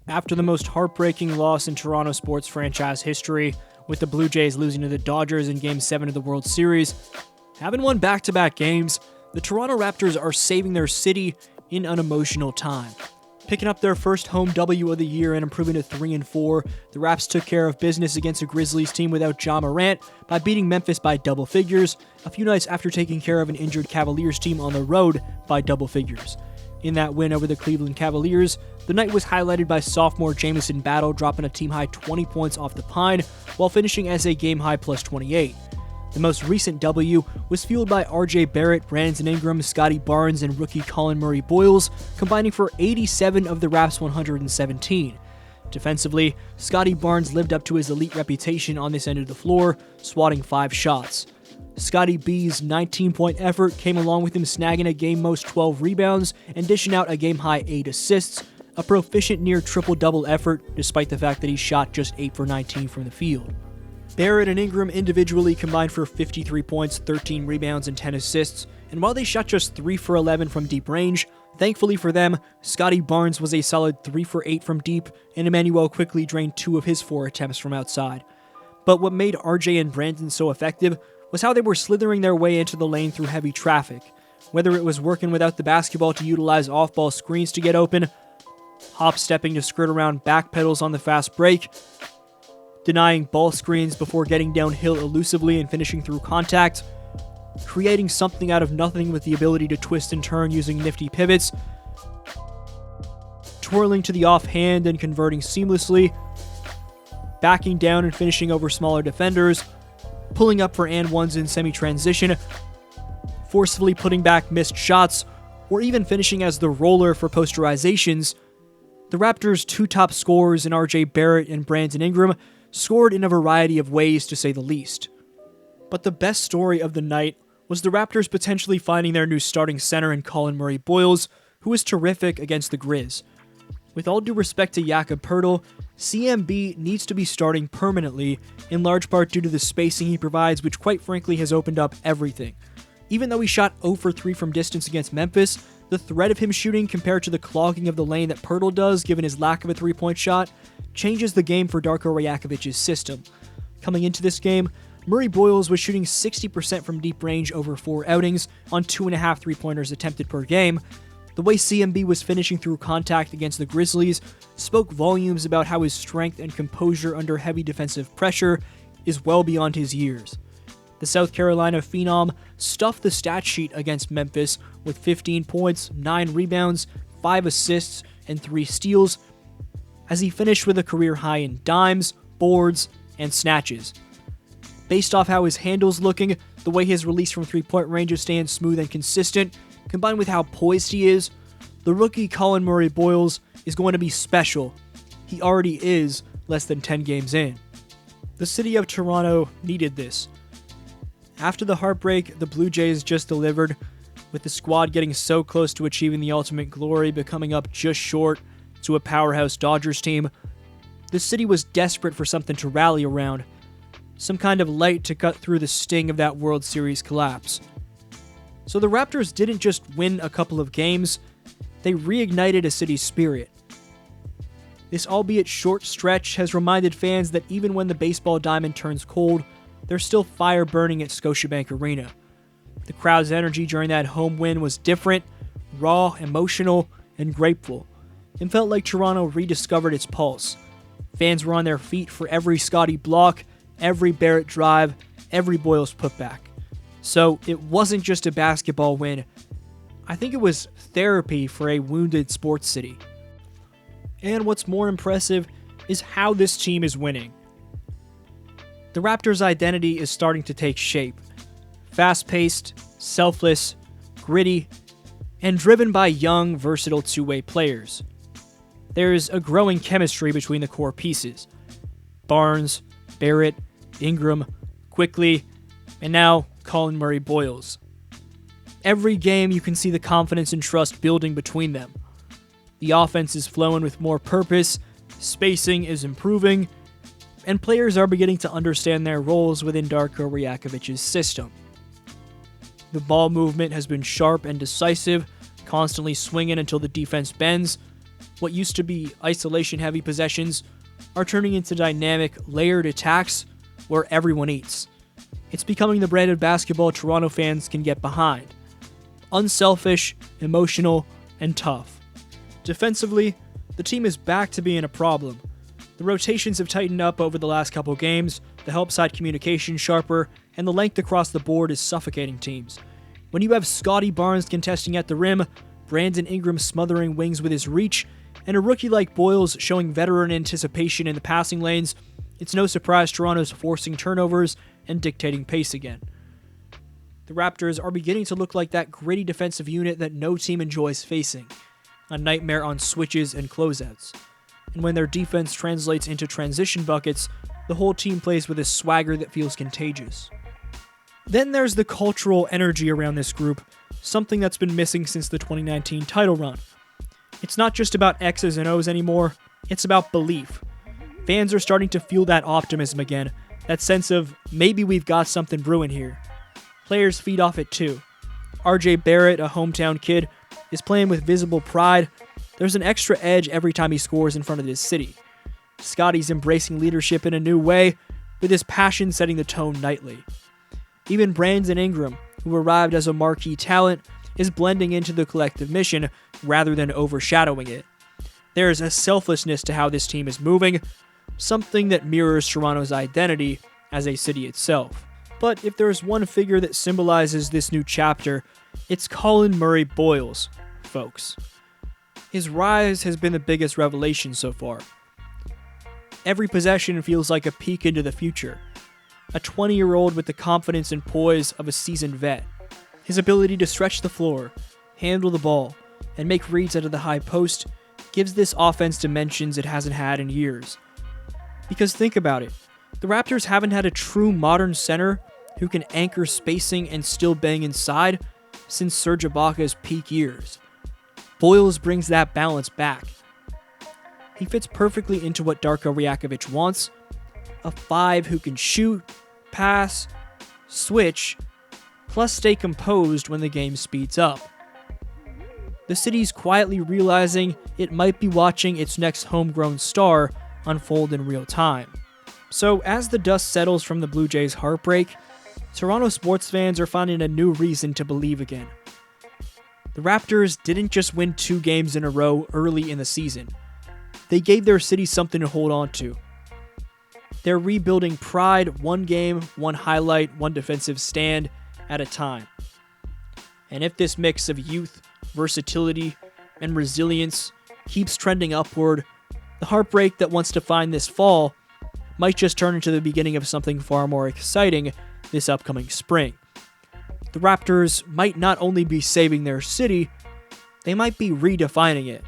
After the most heartbreaking loss in Toronto sports franchise history, with the Blue Jays losing to the Dodgers in Game 7 of the World Series, having won back-to-back games, the Toronto Raptors are saving their city in an emotional time. Picking up their first home W of the year and improving to 3-4, the Raps took care of business against a Grizzlies team without Ja Morant by beating Memphis by double figures, a few nights after taking care of an injured Cavaliers team on the road by double figures. In that win over the Cleveland Cavaliers, the night was highlighted by sophomore Jamison Battle dropping a team-high 20 points off the pine while finishing as a game-high plus 28. The most recent W was fueled by Barrett, Brandon Ingram, Scottie Barnes, and rookie Collin Murray-Boyles, combining for 87 of the Raps' 117. Defensively, Scottie Barnes lived up to his elite reputation on this end of the floor, swatting 5 shots. Scottie B's 19-point effort came along with him snagging a game-most 12 rebounds and dishing out a game-high 8 assists, a proficient near triple-double effort despite the fact that he shot just 8 for 19 from the field. Barrett and Ingram individually combined for 53 points, 13 rebounds, and 10 assists, and while they shot just 3 for 11 from deep range, thankfully for them, Scottie Barnes was a solid 3 for 8 from deep, and Emmanuel quickly drained 2 of his 4 attempts from outside. But what made RJ and Brandon so effective was how they were slithering their way into the lane through heavy traffic, whether it was working without the basketball to utilize off-ball screens to get open, hop-stepping to skirt around back pedals on the fast break, denying ball screens before getting downhill elusively and finishing through contact, creating something out of nothing with the ability to twist and turn using nifty pivots, twirling to the offhand and converting seamlessly, backing down and finishing over smaller defenders, pulling up for and ones in semi-transition, forcefully putting back missed shots, or even finishing as the roller for posterizations. The Raptors' 2 top scorers in RJ Barrett and Brandon Ingram scored in a variety of ways, to say the least. But the best story of the night was the Raptors potentially finding their new starting center in Collin Murray-Boyles, who was terrific against the Grizz. With all due respect to Jakob Poeltl, CMB needs to be starting permanently, in large part due to the spacing he provides, which quite frankly has opened up everything. Even though he shot 0 for 3 from distance against Memphis, the threat of him shooting compared to the clogging of the lane that Poeltl does, given his lack of a three-point shot, changes the game for Darko Rajakovic's system. Coming into this game, Murray-Boyles was shooting 60% from deep range over 4 outings on 2.5 three-pointers attempted per game. The way CMB was finishing through contact against the Grizzlies spoke volumes about how his strength and composure under heavy defensive pressure is well beyond his years. The South Carolina phenom stuffed the stat sheet against Memphis with 15 points, 9 rebounds, 5 assists, and 3 steals, as he finished with a career high in dimes, boards, and snatches. Based off how his handle's looking, the way his release from three-point range is staying smooth and consistent, combined with how poised he is, the rookie Collin Murray-Boyles is going to be special. He already is less than 10 games in. The city of Toronto needed this. After the heartbreak the Blue Jays just delivered, with the squad getting so close to achieving the ultimate glory, becoming up just short to a powerhouse Dodgers team, the city was desperate for something to rally around, some kind of light to cut through the sting of that World Series collapse. So the Raptors didn't just win a couple of games, they reignited a city's spirit. This albeit short stretch has reminded fans that even when the baseball diamond turns cold, there's still fire burning at Scotiabank Arena. The crowd's energy during that home win was different, raw, emotional, and grateful. It felt like Toronto rediscovered its pulse. Fans were on their feet for every Scottie block, every Barrett drive, every Boyles putback. So it wasn't just a basketball win. I think it was therapy for a wounded sports city. And what's more impressive is how this team is winning. The Raptors' identity is starting to take shape. Fast-paced, selfless, gritty, and driven by young, versatile two-way players. There's a growing chemistry between the core pieces. Barnes, Barrett, Ingram, Quickly, and now Collin Murray-Boyles. Every game you can see the confidence and trust building between them. The offense is flowing with more purpose, spacing is improving, and players are beginning to understand their roles within Darko Rajakovic's system. The ball movement has been sharp and decisive, constantly swinging until the defense bends, What used to be isolation-heavy possessions are turning into dynamic, layered attacks where everyone eats. It's becoming the brand of basketball Toronto fans can get behind. Unselfish, emotional, and tough. Defensively, the team is back to being a problem. The rotations have tightened up over the last couple games, the help side communication sharper, and the length across the board is suffocating teams. When you have Scottie Barnes contesting at the rim, Brandon Ingram smothering wings with his reach, and a rookie like Boyles showing veteran anticipation in the passing lanes, it's no surprise Toronto's forcing turnovers and dictating pace again. The Raptors are beginning to look like that gritty defensive unit that no team enjoys facing, a nightmare on switches and closeouts. And when their defense translates into transition buckets, the whole team plays with a swagger that feels contagious. Then there's the cultural energy around this group, something that's been missing since the 2019 title run. It's not just about X's and O's anymore, it's about belief. Fans are starting to feel that optimism again, that sense of maybe we've got something brewing here. Players feed off it too. RJ Barrett, a hometown kid, is playing with visible pride. There's an extra edge every time he scores in front of his city. Scottie's embracing leadership in a new way, with his passion setting the tone nightly. Even Brandon Ingram, who arrived as a marquee talent, is blending into the collective mission rather than overshadowing it. There's a selflessness to how this team is moving, something that mirrors Toronto's identity as a city itself. But if there's one figure that symbolizes this new chapter, it's Collin Murray-Boyles, folks. His rise has been the biggest revelation so far. Every possession feels like a peek into the future. A 20-year-old with the confidence and poise of a seasoned vet. His ability to stretch the floor, handle the ball, and make reads out of the high post gives this offense dimensions it hasn't had in years. Because think about it, the Raptors haven't had a true modern center who can anchor spacing and still bang inside since Serge Ibaka's peak years. Boyles brings that balance back. He fits perfectly into what Darko wants, a 5 who can shoot, pass, switch, plus stay composed when the game speeds up. The city's quietly realizing it might be watching its next homegrown star unfold in real time. So as the dust settles from the Blue Jays' heartbreak, Toronto sports fans are finding a new reason to believe again. The Raptors didn't just win 2 games in a row early in the season. They gave their city something to hold on to. They're rebuilding pride one game, one highlight, one defensive stand at a time. And if this mix of youth, versatility, and resilience keeps trending upward, the heartbreak that wants to find this fall might just turn into the beginning of something far more exciting this upcoming spring. The Raptors might not only be saving their city, they might be redefining it.